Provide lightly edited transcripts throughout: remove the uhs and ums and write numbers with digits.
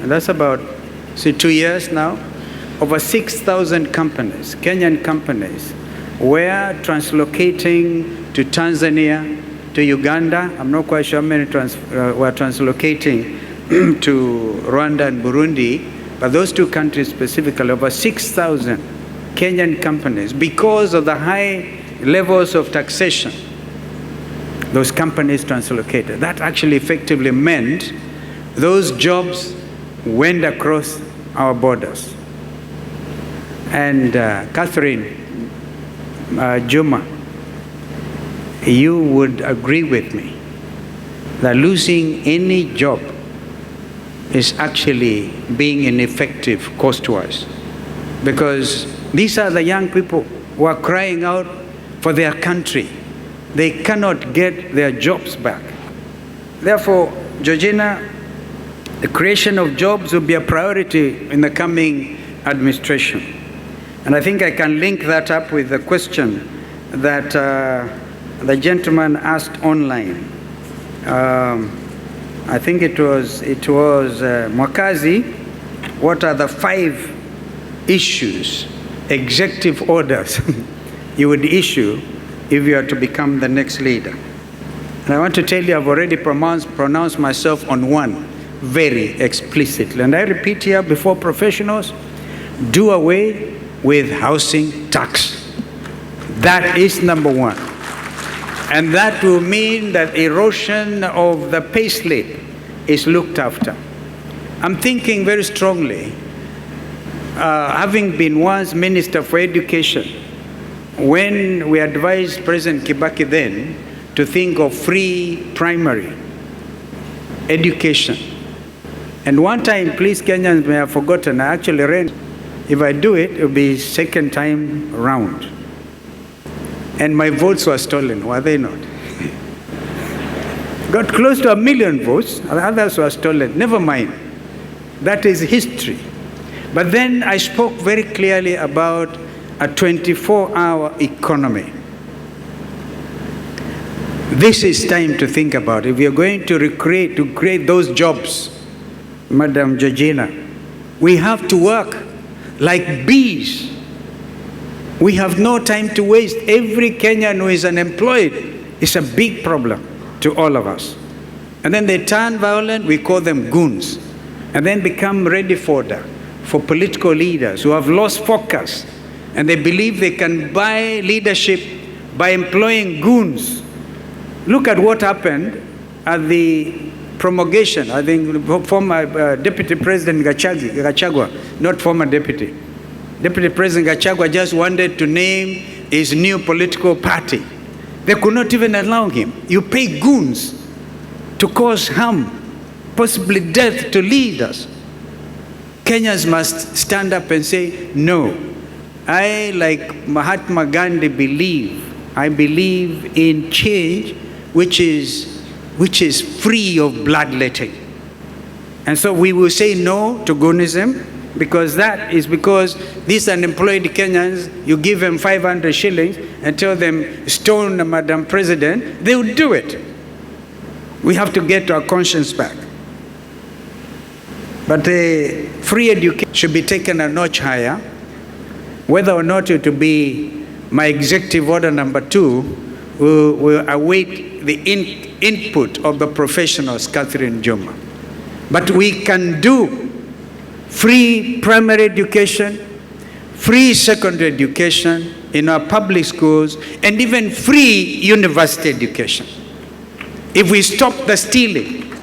and that's about 2 years now, over 6,000 companies, Kenyan companies, were translocating to Tanzania, to Uganda. I'm not quite sure how many were translocating to Rwanda and Burundi, but those two countries specifically, over 6,000 Kenyan companies, because of the high levels of taxation, those companies translocated. That actually effectively meant those jobs went across our borders. And Catherine, Juma, you would agree with me that losing any job is actually being ineffective cost-wise, because these are the young people who are crying out for their country. They cannot get their jobs back. Therefore, Georgina, the creation of jobs will be a priority in the coming administration. And I think I can link that up with the question that the gentleman asked online. I think it was Mwakazi. What are the 5 issues, executive orders you would issue if you are to become the next leader? And I want to tell you, I've already pronounced myself on one very explicitly. And I repeat here before professionals, do away with housing tax. That is number 1. And that will mean that erosion of the payslip is looked after. I'm thinking very strongly, having been once Minister for Education, when we advised President Kibaki then to think of free primary education. And one time, please, Kenyans may have forgotten, I actually ran. If I do it, it will be second time round. And my votes were stolen, were they not? Got close to 1 million votes, others were stolen. Never mind. That is history. But then I spoke very clearly about a 24-hour economy. This is time to think about. If we are going to create those jobs, Madam Georgina, we have to work like bees. We have no time to waste. Every Kenyan who is unemployed is a big problem to all of us. And then they turn violent, we call them goons, and then become ready for political leaders who have lost focus, and they believe they can buy leadership by employing goons. Look at what happened at the promulgation. I think former Deputy President Gachagua, not former deputy. Deputy President Gachagua just wanted to name his new political party. They could not even allow him. You pay goons to cause harm, possibly death to leaders. Kenyans must stand up and say, no. I, like Mahatma Gandhi, I believe in change which is free of bloodletting. And so we will say no to goonism, because these unemployed Kenyans, you give them 500 shillings and tell them, stone Madam President, they will do it. We have to get our conscience back. But free education should be taken a notch higher. Whether or not it will be my executive order number 2, will await the input of the professionals, Catherine Juma. But we can do free primary education, free secondary education in our public schools, and even free university education. If we stop the stealing,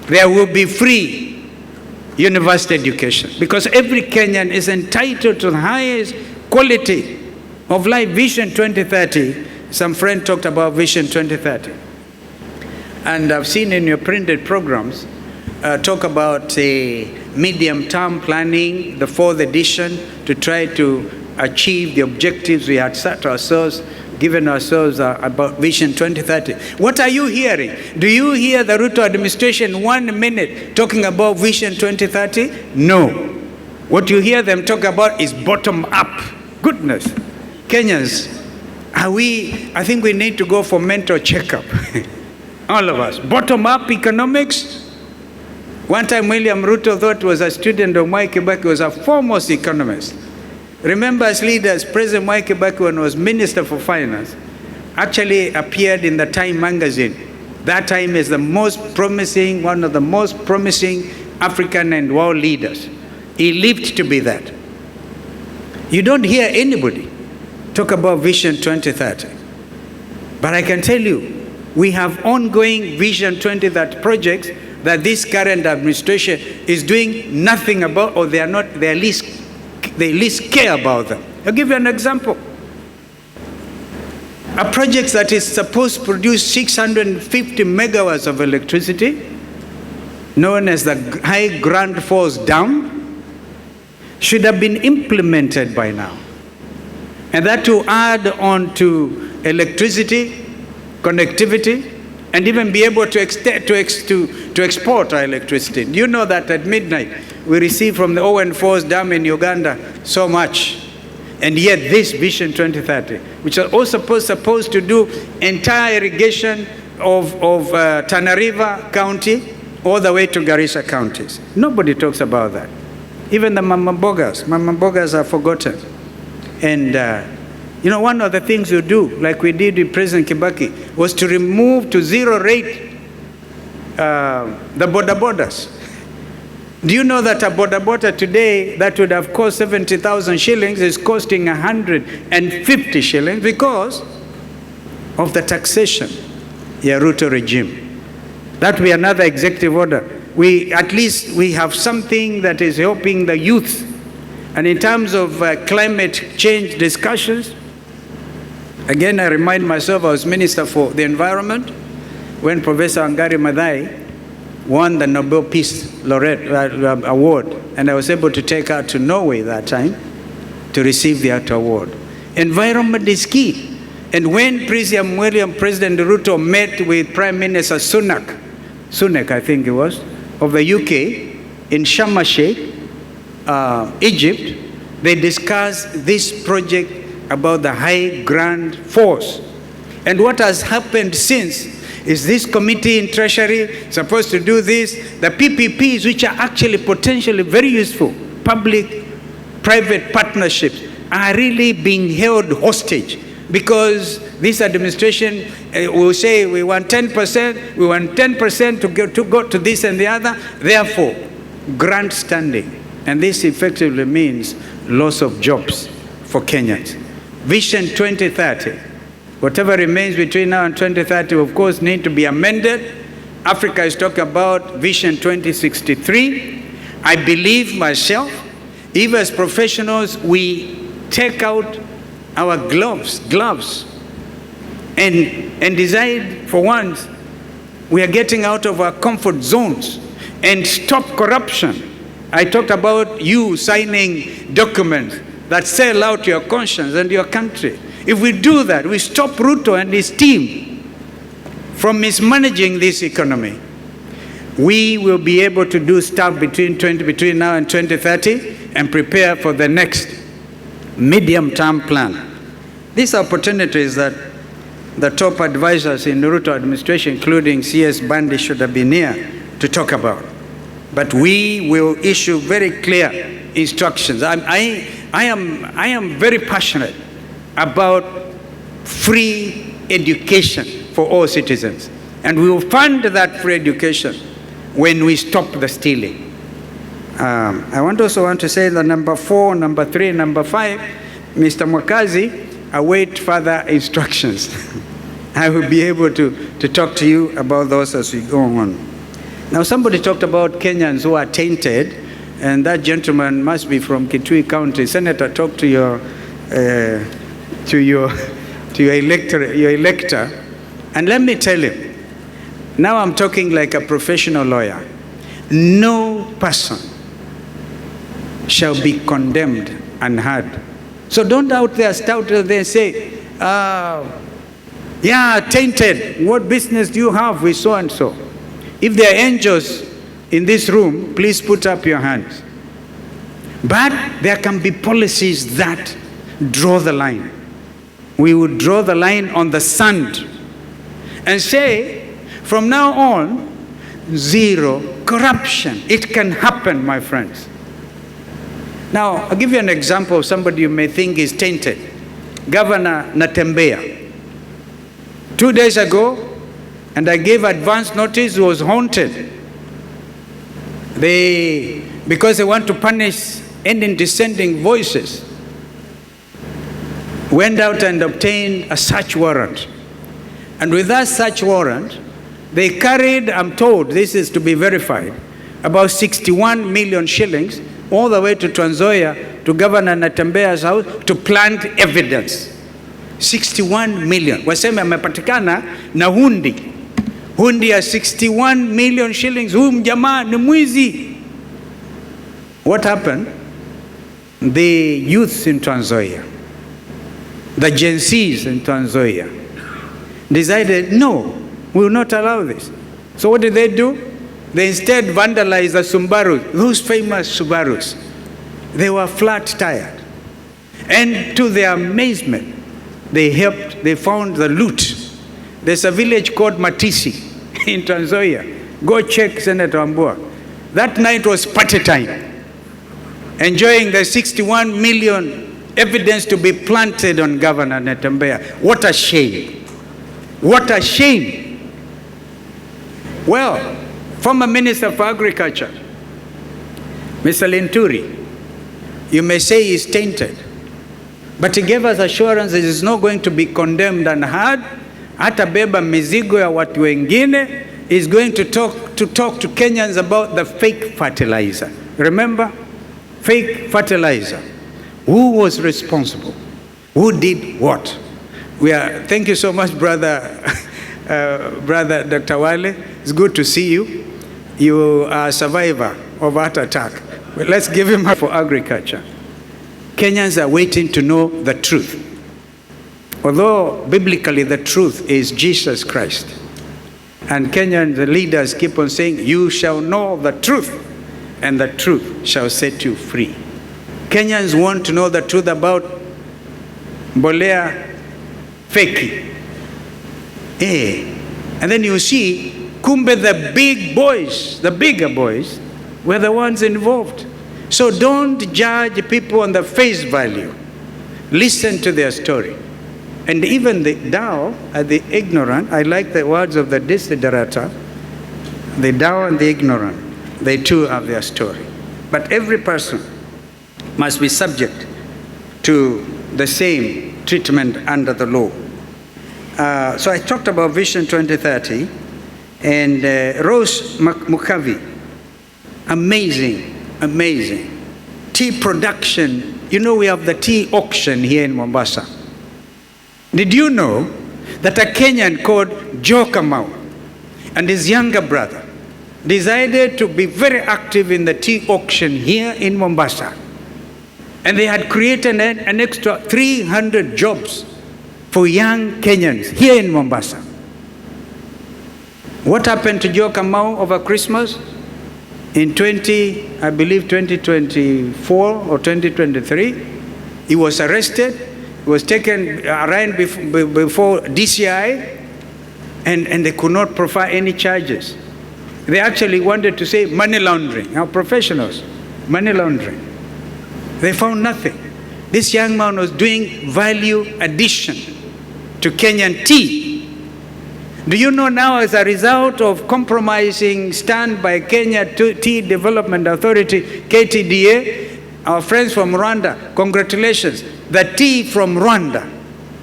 there will be free university education, because every Kenyan is entitled to the highest quality of life. Vision 2030, some friend talked about Vision 2030. And I've seen in your printed programs, talk about medium-term planning, the 4th edition, to try to achieve the objectives we had set ourselves, given ourselves about Vision 2030. What are you hearing? Do you hear the Ruto administration 1 minute talking about Vision 2030? No. What you hear them talk about is bottom-up. Goodness. Kenyans, I think we need to go for mental checkup. All of us. Bottom-up economics One time William Ruto thought was a student of Mwai Kibaki, was a foremost economist. Remember, as leaders, President Mwai Kibaki, when he was Minister for Finance, actually appeared in the Time magazine. That time is the most promising, one of the most promising African and world leaders. He lived to be that. You don't hear anybody talk about Vision 2030. But I can tell you, we have ongoing Vision 2030 projects that this current administration is doing nothing about, or they least care about them. I'll give you an example. A project that is supposed to produce 650 megawatts of electricity, known as the High Grand Falls Dam, should have been implemented by now. And that to add on to electricity, connectivity, and even be able to export our electricity. You know that at midnight, we receive from the Owen Falls Dam in Uganda so much. And yet this Vision 2030, which are also supposed to do entire irrigation of Tana River County all the way to Garissa counties. Nobody talks about that. Even the Mama Bogas are forgotten. And one of the things you do, like we did with President Kibaki, was to remove to zero rate the border borders. Do you know that a border today that would have cost 70,000 shillings is costing 150 shillings because of the taxation, Ruto regime? That will be another executive order. At least we have something that is helping the youth. And in terms of climate change discussions, again, I remind myself I was Minister for the Environment when Professor Wangari Maathai won the Nobel Peace Laureate Award, and I was able to take her to Norway that time to receive the award. Environment is key. And when President Ruto met with Prime Minister Sunak, I think it was, of the UK, in Sharm el-Sheikh, Egypt, they discussed this project about the High Grand Falls. And what has happened since is this committee in Treasury supposed to do this. The PPPs, which are actually potentially very useful, public-private partnerships, are really being held hostage because this administration will say we want 10%, we want 10% to go to this and the other, therefore, grant standing. And this effectively means loss of jobs for Kenyans. Vision 2030. Whatever remains between now and 2030, of course, need to be amended. Africa is talking about Vision 2063. I believe myself, even as professionals, we take out our gloves, and decide for once we are getting out of our comfort zones and stop corruption. I talked about you signing documents that sell out your conscience and your country. If we do that, we stop Ruto and his team from mismanaging this economy, we will be able to do stuff between now and 2030 and prepare for the next medium-term plan. These are opportunities that the top advisors in the Ruto administration, including CS Bandi, should have been here to talk about. But we will issue very clear instructions. I am very passionate about free education for all citizens. And we will fund that free education when we stop the stealing. I also want to say that number 4, number 3, number 5, Mr. Mwakazi, await further instructions. I will be able to talk to you about those as we go on. Now, somebody talked about Kenyans who are tainted, and that gentleman must be from Kitui County. Senator, talk to your elector, and let me tell him, now I'm talking like a professional lawyer, no person shall be condemned unheard. So don't out there start there and say, yeah, tainted, what business do you have with so and so? If there are angels in this room, please put up your hands. But there can be policies that draw the line. We would draw the line on the sand and say, from now on, 0 corruption. It can happen, my friends. Now, I'll give you an example of somebody you may think is tainted. Governor Natembeya. 2 days ago, and I gave advance notice, he was haunted. Because they want to punish any dissenting voices, went out and obtained a search warrant. And with that search warrant, they carried, I'm told, this is to be verified, about 61 million shillings all the way to Trans Nzoia, to Governor Natembeya's house, to plant evidence. 61 million. Waseme amepatikana na hundi. Hundi ya 61 million shillings. Huyu mjamaa ni mwizi. What happened? The youths in Trans Nzoia, the Gen Zs in Trans Nzoia, decided, no, we will not allow this. So what did they do? They instead vandalized the Subarus, those famous Subarus. They were flat tired. And to their amazement, they found the loot. There's a village called Matisi in Trans Nzoia. Go check Senator Ambua. That night was party time. Enjoying the 61 million evidence to be planted on Governor Natembeya. What a shame. What a shame. Well, former Minister for Agriculture, Mr. Linturi, you may say he's tainted, but he gave us assurance that he's not going to be condemned and hard. Hata beba mizigo ya watu wengine. Is going to talk to Kenyans about the fake fertilizer. Remember? Fake fertilizer. Who was responsible? Who did what? Thank you so much, brother Dr. Wale. It's good to see you. You are a survivor of heart attack. Well, let's give him up for agriculture. Kenyans are waiting to know the truth. Although biblically the truth is Jesus Christ. And Kenyan leaders keep on saying, you shall know the truth, and the truth shall set you free. Kenyans want to know the truth about mbolea feki. And then you see, kumbe the big boys, the bigger boys, were the ones involved. So don't judge people on the face value. Listen to their story. And even the Dao, the ignorant, I like the words of the Desiderata, the Dao and the ignorant, they too have their story. But every person must be subject to the same treatment under the law. So I talked about Vision 2030, and Rose Mukavi, amazing. Tea production. You know, we have the tea auction here in Mombasa. Did you know that a Kenyan called Joe Kamau and his younger brother decided to be very active in the tea auction here in Mombasa? And they had created an extra 300 jobs for young Kenyans here in Mombasa. What happened to Joe Kamau over Christmas? In 2024 or 2023, he was arrested. He was taken around before DCI, and they could not provide any charges. They actually wanted to say money laundering. Our professionals, money laundering. They found nothing. This young man was doing value addition to Kenyan tea. Do you know now, as a result of compromising stand by Kenya Tea Development Authority, KTDA, our friends from Rwanda, congratulations. The tea from Rwanda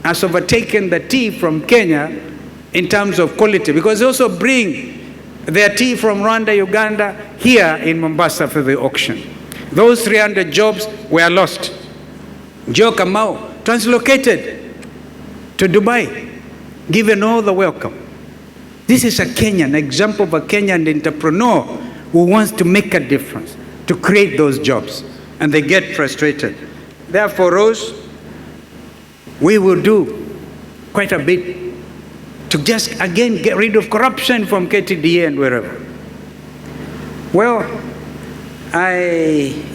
has overtaken the tea from Kenya in terms of quality, because they also bring their tea from Rwanda, Uganda, here in Mombasa for the auction. Those 300 jobs were lost. Joe Kamau translocated to Dubai, given all the welcome. This is a Kenyan example of a Kenyan entrepreneur who wants to make a difference, to create those jobs, and they get frustrated. Therefore, Rose, we will do quite a bit to just, again, get rid of corruption from KTDA and wherever. Well,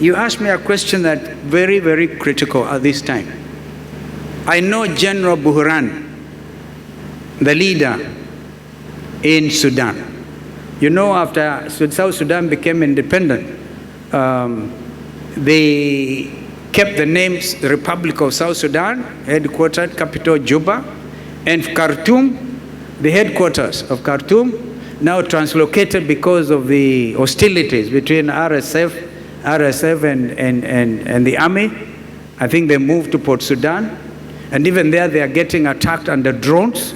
you asked me a question that's very, very critical at this time. I know General Buhuran, the leader in Sudan, You know, after South Sudan became independent, they kept the names the Republic of South Sudan, headquartered, capital Juba, and Khartoum, the headquarters of Khartoum, now translocated because of the hostilities between RSF and the army. I think they moved to Port Sudan, and even there they are getting attacked under drones.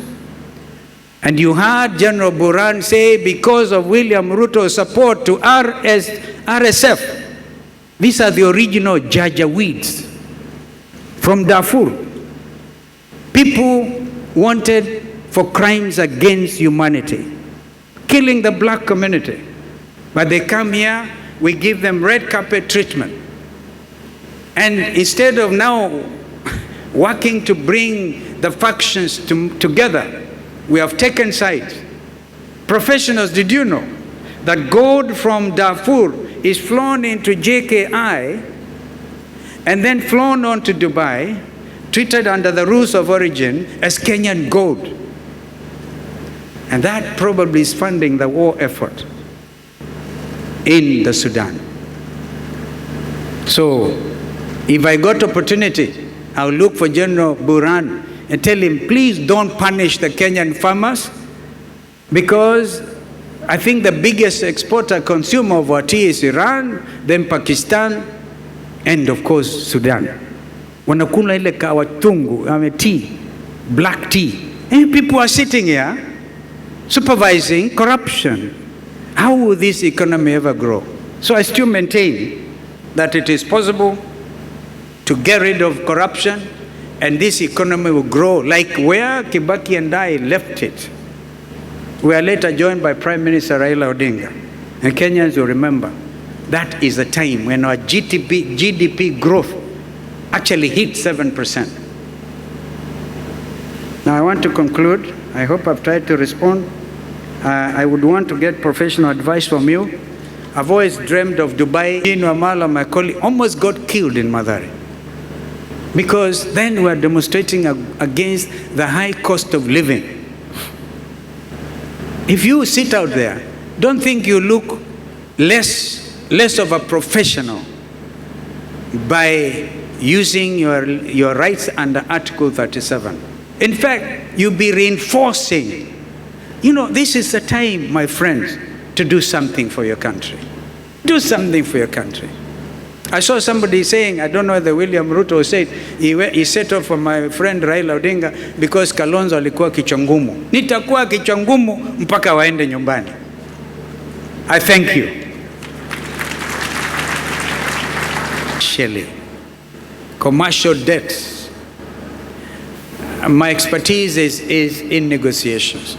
And you heard General Buran say, because of William Ruto's support to RSF, these are the original Janjaweeds from Darfur. People wanted for crimes against humanity, killing the black community. But they come here, we give them red carpet treatment. And instead of now working to bring the factions together, we have taken sides. Professionals, did you know that gold from Darfur is flown into JKI and then flown on to Dubai, treated under the rules of origin as Kenyan gold? And that probably is funding the war effort in the Sudan. So, if I got opportunity, I'll look for General Buran and tell him, please don't punish the Kenyan farmers, because I think the biggest exporter, consumer of our tea is Iran, then Pakistan, and of course Sudan. Wanakula ile kawa tungu, tea, black tea. And people are sitting here supervising corruption. How will this economy ever grow? So I still maintain that it is possible to get rid of corruption, and this economy will grow like where Kibaki and I left it. We are later joined by Prime Minister Raila Odinga. And Kenyans will remember, that is the time when our GDP growth actually hit 7%. Now I want to conclude. I hope I've tried to respond. I would want to get professional advice from you. I've always dreamed of Dubai. Wamala, my colleague, almost got killed in Mathare, because then we are demonstrating against the high cost of living. If you sit out there, don't think you look less of a professional by using your rights under Article 37. In fact, you'll be reinforcing. You know, this is the time, my friends, to do something for your country. Do something for your country. I saw somebody saying, I don't know whether William Ruto said, he set off for my friend Raila Odinga because Kalonzo alikuwa kichwa ngumu. Nitakuwa kichwa ngumu mpaka waende nyumbani. I thank you. Shelley, commercial debts. My expertise is in negotiations.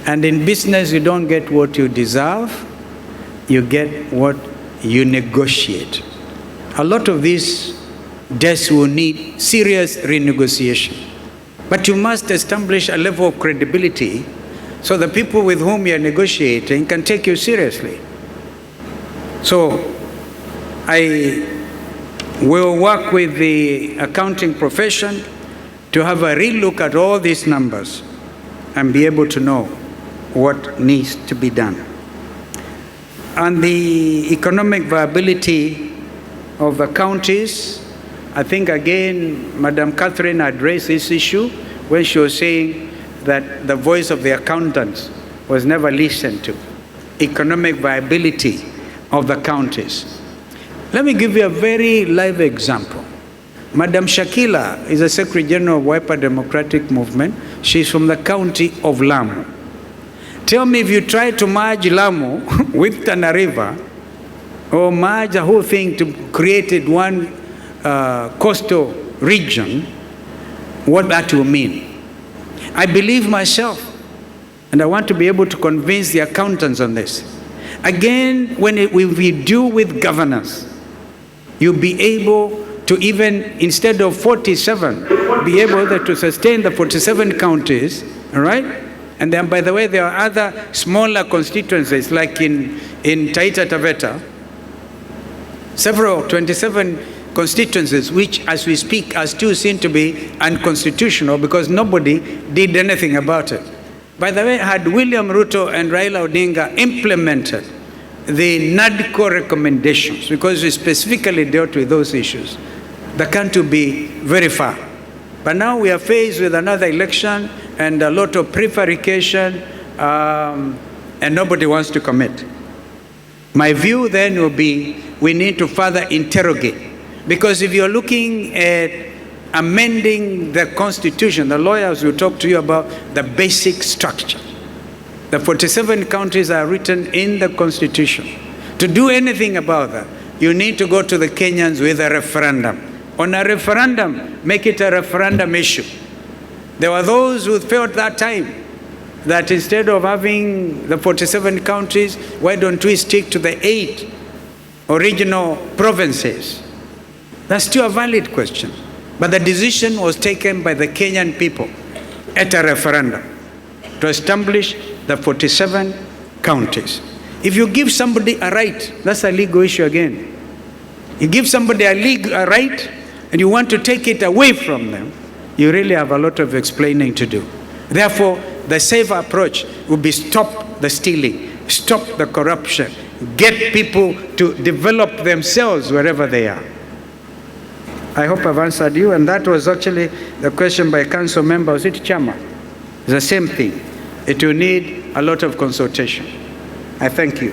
And in business, you don't get what you deserve, you get what you negotiate. A lot of these debts will need serious renegotiation. But you must establish a level of credibility so the people with whom you're negotiating can take you seriously. So I will work with the accounting profession to have a real look at all these numbers and be able to know what needs to be done. And the economic viability of the counties, I think again, Madam Catherine addressed this issue when she was saying that the voice of the accountants was never listened to. Economic viability of the counties. Let me give you a very live example. Madam Shakila is a Secretary General of Wiper Democratic Movement. She's from the county of Lamu. Tell me, if you try to merge Lamu with Tana River, or merge the whole thing to create one coastal region, what that will mean. I believe myself, and I want to be able to convince the accountants on this. Again, when we deal with governance, you'll be able to even, instead of 47, be able to sustain the 47 counties, all right? And then, by the way, there are other smaller constituencies, like in Taita Taveta, several 27 constituencies, which, as we speak, are still seen to be unconstitutional because nobody did anything about it. By the way, had William Ruto and Raila Odinga implemented the NADCO recommendations, because we specifically dealt with those issues, the country will be very far. But now we are faced with another election and a lot of prevarication, and nobody wants to commit. My view then will be we need to further interrogate. Because if you're looking at amending the Constitution, the lawyers will talk to you about the basic structure. The 47 counties are written in the Constitution. To do anything about that, you need to go to the Kenyans with a referendum. On a referendum, make it a referendum issue. There were those who felt that time that instead of having the 47 counties, why don't we stick to the 8 original provinces? That's still a valid question. But the decision was taken by the Kenyan people at a referendum to establish the 47 counties. If you give somebody a right, that's a legal issue again. You give somebody a right and you want to take it away from them, you really have a lot of explaining to do. Therefore, the safer approach would be stop the stealing, stop the corruption, get people to develop themselves wherever they are. I hope I've answered you, and that was actually the question by a council member. Was it Chama? It's the same thing. It will need a lot of consultation. I thank you.